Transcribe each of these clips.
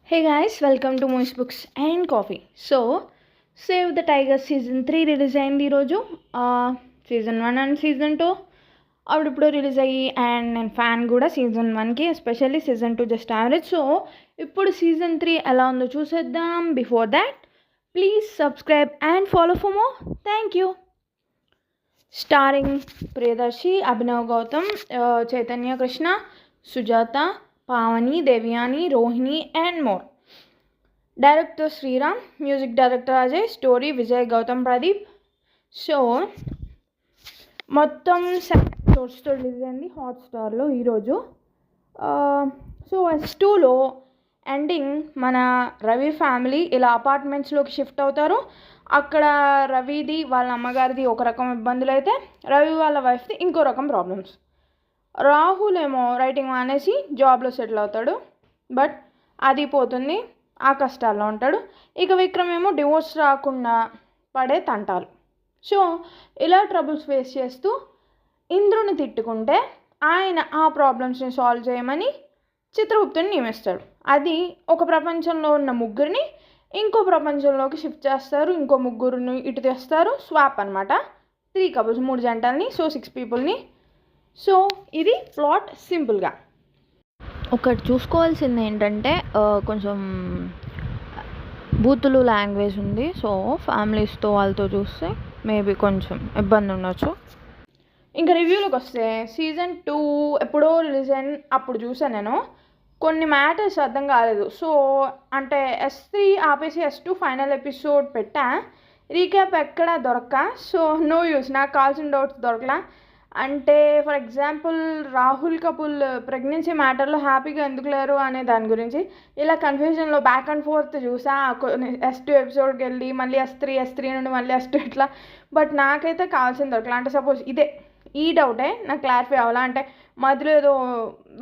Hey guys, welcome to Moist Books and Coffee. So, Save the Tiger Season 3 release అయింది ఈరోజు. Season 1 and season 2 అప్పుడిప్పుడు release అయ్యి and నేను fan కూడా సీజన్ 1కి, especially season 2 just average. So ఇప్పుడు సీజన్ 3 ఎలా ఉందో చూసేద్దాం. Before that please subscribe and follow for more. Thank you. Starring Priyadarshi, Abhinav Gautam, Chaitanya Krishna, Sujatha, Pavani, Devyani, Rohini and more. Director Sriram, music director Ajay, story Vijay Gautam Pradeep. So మొత్తం 7 ఎపిసోడ్స్తో రిలీజ్ అయింది హాట్స్టార్లో ఈరోజు. సో S2లో ఎండింగ్ మన రవి ఫ్యామిలీ ఇలా అపార్ట్మెంట్స్లోకి షిఫ్ట్ అవుతారు. అక్కడ రవిది వాళ్ళ అమ్మగారిది ఒక రకం ఇబ్బందులు అయితే రవి వాళ్ళ వైఫ్ది ఇంకో రకం ప్రాబ్లమ్స్. రాహుల్ ఏమో రైటింగ్ మానేసి జాబ్లో సెటిల్ అవుతాడు, బట్ అది పోతుంది, ఆ కష్టాల్లో ఉంటాడు. ఇక విక్రమ్ ఏమో డివోర్స్ రాకుండా పడే తంటాలు. సో ఇలా ట్రబుల్స్ ఫేస్ చేస్తూ ఇంద్రుని తిట్టుకుంటే ఆయన ఆ ప్రాబ్లమ్స్ని సాల్వ్ చేయమని చిత్రగుప్తుని నియమిస్తాడు. అది ఒక ప్రపంచంలో ఉన్న ముగ్గురిని ఇంకో ప్రపంచంలోకి షిఫ్ట్ చేస్తారు, ఇంకో ముగ్గురిని ఇటు తెస్తారు. స్వాప్ అనమాట. 3 కపుల్స్, 3 జంటల్ని, సో 6 పీపుల్ని. సో ఇది ప్లాట్ సింపుల్గా. ఒకటి చూసుకోవాల్సింది ఏంటంటే కొంచెం బూతులు లాంగ్వేజ్ ఉంది. సో ఫ్యామిలీస్తో వాళ్ళతో చూస్తే మేబీ కొంచెం ఇబ్బంది ఉండొచ్చు. ఇంకా రివ్యూలోకి వస్తే సీజన్ 2 ఎప్పుడో రిలీజ్ అయిన అప్పుడు చూసాను నేను. కొన్ని మ్యాటర్స్ అర్థం కాలేదు. సో అంటే S3 ఆపేసి S2 ఫైనల్ ఎపిసోడ్ పెట్టా. రీక్యాప్ ఎక్కడా దొరక్క. సో నో యూస్, నాకు కావాల్సిన డౌట్స్ దొరకలా. అంటే for example Rahul Kapoor pregnancy మ్యాటర్లో హ్యాపీగా ఎందుకు లేరు అనే దాని గురించి ఇలా కన్ఫ్యూజన్లో బ్యాక్ అండ్ ఫోర్త్ చూసా. S2 ఎపిసోడ్కి వెళ్ళి మళ్ళీ S3 నుండి మళ్ళీ S2 ఇట్లా. బట్ నాకైతే కావాల్సింది దొరకలా. అంటే సపోజ్ ఈ డౌటే నాకు క్లారిఫై అవ్వాలా. అంటే మధ్యలో ఏదో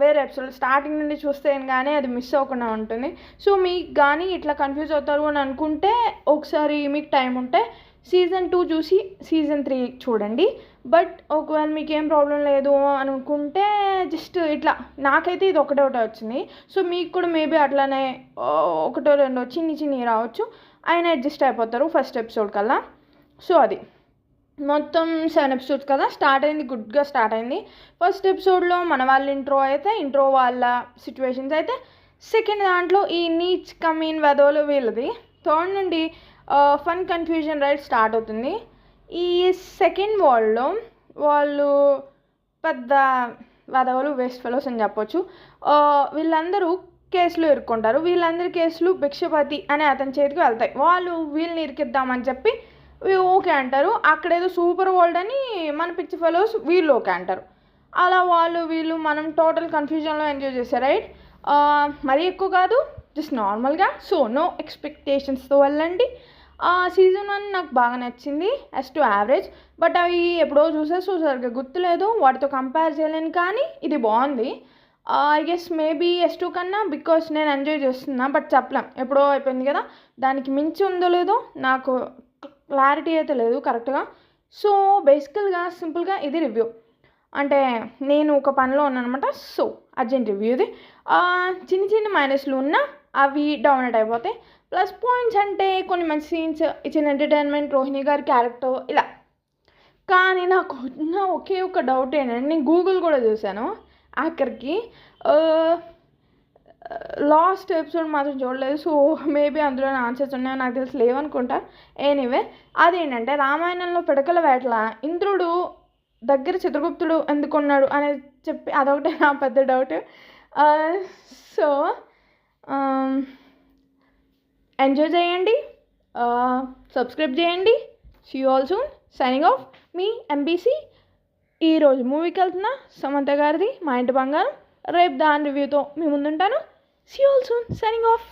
వేరే ఎపిసోడ్ స్టార్టింగ్ నుండి చూస్తే కానీ అది మిస్ అవ్వకుండా ఉంటుంది. సో మీకు కానీ ఇట్లా కన్ఫ్యూజ్ అవుతారు అని అనుకుంటే ఒకసారి మీకు టైం ఉంటే సీజన్ 2 చూసి సీజన్ 3 చూడండి. బట్ ఒకవేళ మీకు ఏం ప్రాబ్లం లేదు అనుకుంటే జస్ట్ ఇట్లా, నాకైతే ఇది ఒకటే వచ్చింది. సో మీకు కూడా మేబీ అట్లానే ఒకటో రెండో చిన్ని రావచ్చు. ఆయన అడ్జస్ట్ అయిపోతారు ఫస్ట్ ఎపిసోడ్ కల్లా. సో అది మొత్తం 7 ఎపిసోడ్స్ కదా. స్టార్ట్ అయింది, గుడ్గా స్టార్ట్ అయింది. ఫస్ట్ ఎపిసోడ్లో మన వాళ్ళ ఇంట్రో వాళ్ళ సిచ్యువేషన్స్ అయితే, సెకండ్ దాంట్లో ఈ నీచ్ కమీన్ వెదోలు వీళ్ళది, థర్డ్ నుండి ఫన్ కన్ఫ్యూజన్ రైట్ స్టార్ట్ అవుతుంది. ఈ సెకండ్ వాల్లో వాళ్ళు పెద్ద వెదవలు, వేస్ట్ ఫెలోస్ అని చెప్పొచ్చు. వీళ్ళందరూ కేసులు ఇరుక్కుంటారు. వీళ్ళందరి కేసులు భిక్షపతి అనే అతని చేతికి వెళ్తాయి. వాళ్ళు వీళ్ళని ఇరికిద్దామని చెప్పి ఓకే అంటారు. అక్కడేదో సూపర్ వరల్డ్ అని మన పిచ్చి ఫెలోస్ వీళ్ళు ఓకే అంటారు. అలా వీళ్ళు మనం టోటల్ కన్ఫ్యూజన్లో ఎంజాయ్ చేశారు. రైట్, మరీ ఎక్కువ కాదు, జస్ట్ నార్మల్గా. సో నో ఎక్స్పెక్టేషన్స్తో వెళ్ళండి. సీజన్ 1 నాకు బాగా నచ్చింది, S2 యావరేజ్. బట్ అవి ఎప్పుడో సో సరిగ్గా గుర్తులేదు, వాటితో కంపేర్ చేయలేను. కానీ ఇది బాగుంది. ఐ గెస్ మేబీ S2 కన్నా, బికాస్ నేను ఎంజాయ్ చేస్తున్నా. బట్ చెప్పలేం, ఎప్పుడో అయిపోయింది కదా. దానికి మించి ఉందో లేదో నాకు క్లారిటీ అయితే లేదు కరెక్ట్గా. సో బేసికల్గా సింపుల్గా ఇది రివ్యూ. అంటే నేను ఒక పనిలో ఉన్నాను అనమాట. సో అర్జెంట్ రివ్యూ ఇది. చిన్న మైనస్లు ఉన్నా అవి డౌన్లోడ్ అయిపోతాయి. ప్లస్ పాయింట్స్ అంటే కొన్ని మంచి సీన్స్, ఇచ్చిన ఎంటర్టైన్మెంట్, రోహిణి గారి క్యారెక్టర్ ఇలా. కానీ నాకు ఉన్న ఒకే ఒక డౌట్ ఏంటంటే, నేను గూగుల్ కూడా చూశాను ఆఖరికి, లాస్ట్ ఎపిసోడ్ మాత్రం చూడలేదు. సో మేబీ అందులో ఆన్సర్స్ ఉన్నాయో నాకు తెలిసి లేవనుకుంటా. ఎనీవే, అదేంటంటే రామాయణంలో పిడకల వేటల ఇంద్రుడు దగ్గర చిత్రగుప్తుడు ఎందుకున్నాడు అనేది చెప్పి అదొకటే నా పెద్ద డౌట్. సో ఎంజాయ్ చేయండి, సబ్స్క్రైబ్ చేయండి. See you all soon. Signing off, మీ MBC. ఈరోజు మూవీకి వెళ్తున్నా, సమంత గారిది మా ఇంటి బంగారం. రేపు దాని రివ్యూతో మీ ముందుంటాను. See you all soon. Signing of.